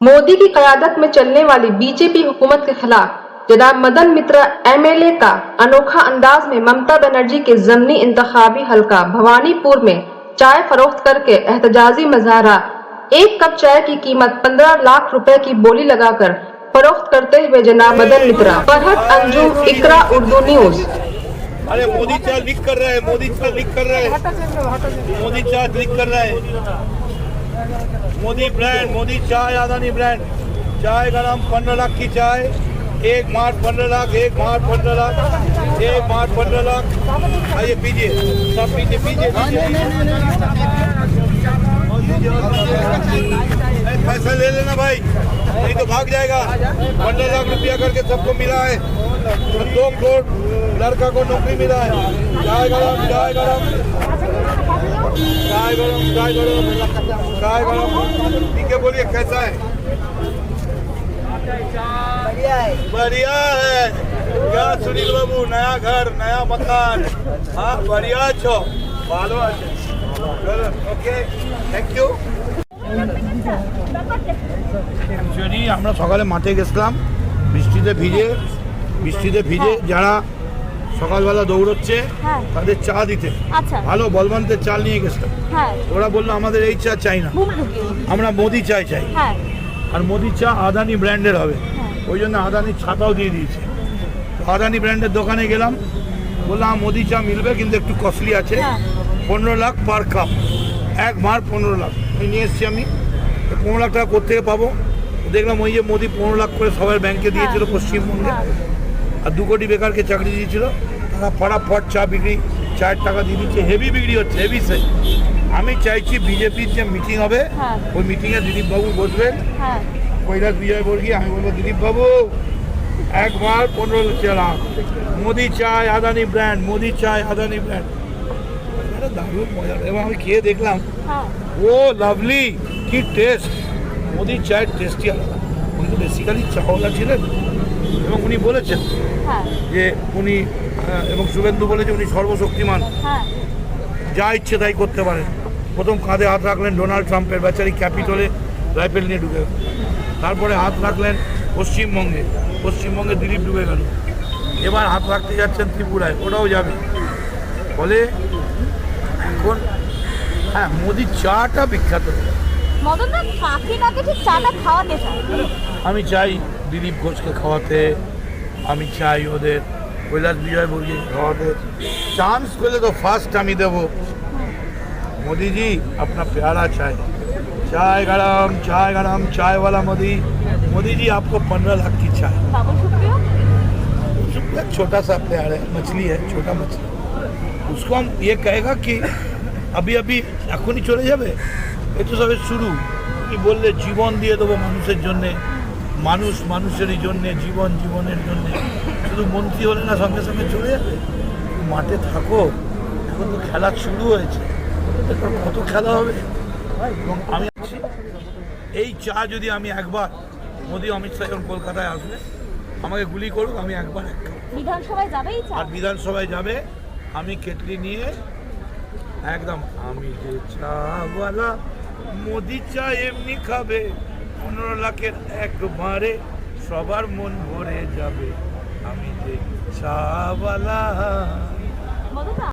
मोदी की क़यादत में चलने वाली बीजेपी हुकूमत के खिलाफ जनाब मदन मित्रा एमएलए का अनोखा अंदाज में ममता बनर्जी के ज़मनी इंतखाबी हलका भवानीपुर में चाय फरोख्त करके एहतजाजी मुजाहरा। एक कप चाय की कीमत 15 लाख रुपए की बोली लगाकर फरोख्त करते हुए जनाब मदन मित्रा। फरहत अंजुम, इकरा उर्दू न्यूज। अरे मोदी चाय लीक कर रहा है, मोदी चाय लीक कर रहा है, मोदी चाय लीक कर रहा है। मोदी ब्रांड, मोदी चाय, अदानी ब्रांड चाय गरम 15 लाख की चाय, 1 मार्च 15 लाख, 1 मार्च 15 लाख, 1 मार्च 15 लाख। आइए पीजिए, सब पीजिए पीजिए। पैसा ले लेना भाई, नहीं तो भाग जाएगा। 15 लाख रुपया करके सबको मिला है, 2 करोड़ लड़का को नौकरी मिला है। चाय गरम, चाय गरम, चाय गरम, चाय गरम, चाय गरम। ठीक है, बोलिए कैसा है? बढ़िया है। क्या सुनील बाबू, नया घर, नया मकान? हाँ बढ़िया छो, ভালো আছে। Okay, thank you. অ্যাকচুয়ালি আমরা সকালে মাঠে গেছিলাম, বৃষ্টিতে ভিজে যারা সকালবেলা দৌড়চ্ছে তাদের চা দিতে। ভালো বলবন্তের চাল নিয়ে গেছিলাম। ওরা বললো আমাদের এই চা চাই না, আমরা মোদি চাই চাই। আর মোদি চা আদানি ব্র্যান্ডের হবে, ওই জন্য আদানির ছাতাও দিয়ে দিয়েছে। আদানি ব্র্যান্ডের দোকানে গেলাম, বললাম মোদি চা মিলবে কিন্তু একটু কস্টলি আছে, 15 লাখ পার কাপ, 1 মার 15 লাখ। নিয়ে এসছি আমি। 15 লাখ টাকা কোথেকে পাবো? দেখলাম ওই যে মোদি 15 লাখ করে সবার ব্যাংকে দিয়েছিল পশ্চিমবঙ্গে, আর 2 কোটি বেকারকে চাকরি দিয়েছিল। তারা ফটাফট চা বিক্রি, চায়ের টাকা দিয়ে দিচ্ছে, হেভি বিক্রি হচ্ছে, হেভি সেল। আমি চাইছি বিজেপির যে মিটিং হবে ওই মিটিংয়ে দিলীপ বাবু বসবেন, কৈলাস বিজয়বর্গী। আমি বলবো দিলীপ বাবু 1 মার 15 লাখ, মোদি চায় আদানি ব্র্যান্ড, মোদি চায় আদানি ব্র্যান্ড। দারুণ মজা। এবং আমি খেয়ে দেখলাম, ও লাভলি, কি টেস্ট। মোদির চায়ের টেস্টই আলাদা। উনি তো বেসিক্যালি চাওয়ালা ছিলেন এবং উনি বলেছেন যে উনি এবং শুভেন্দু বলেছে উনি সর্বশক্তিমান, যা ইচ্ছে তাই করতে পারেন। প্রথম কাঁধে হাত রাখলেন ডোনাল্ড ট্রাম্পের, বেচারি ক্যাপিটলে রাইফেল নিয়ে ঢুকে। তারপরে হাত রাখলেন পশ্চিমবঙ্গে দিলীপ ডুবে গেল। এবার হাত রাখতে যাচ্ছেন ত্রিপুরায়, ওটাও যাবে। ফলে এখন হ্যাঁ, মোদির চাটা বিখ্যাত। আমি চাই দিলীপ ঘোষকে খাওয়াতে, আমি চাই ওদের কৈলাস বিজয়বর্গীকে খাওয়াতে। চান্স করলে তো ফার্স্ট আমি দেবো। मोदी जी अपना प्यारा चाय, चाय गरम, चाय वाला मोदी जी आपको 15 लाख की चाय। छोटा सा प्यार है, मछली है, छोटा मछली। उसको हम ये कहेगा कि अभी एखनी चले जाबे, ये तो सबे शुरू। कि बोलले जीवन दिए देबो মানুষের জন্যে, মানুষ মানুষেরই জন্যে, জীবন জীবনের জন্যে। শুধু মন্ত্রী হলে না সঙ্গে সঙ্গে চলে যাবে। মাঠে থাকো, এখন তো খেলা শুরু হয়েছে, কত খেলা হবে। এবং আমি এই চা যদি আমি একবার, মোদি অমিত শাহ যখন কলকাতায় আসবে আমাকে গুলি করুক, আমি একবার বিধানসভায় যাবে, আর বিধানসভায় যাবে আমি কেটলি নিয়ে একদম, আমি যে চাওয়ালা মোদি চা এমনি খাবে, 15 লাখের একবারে সবার মন ভরে যাবে। আমি যে চাওয়ালা।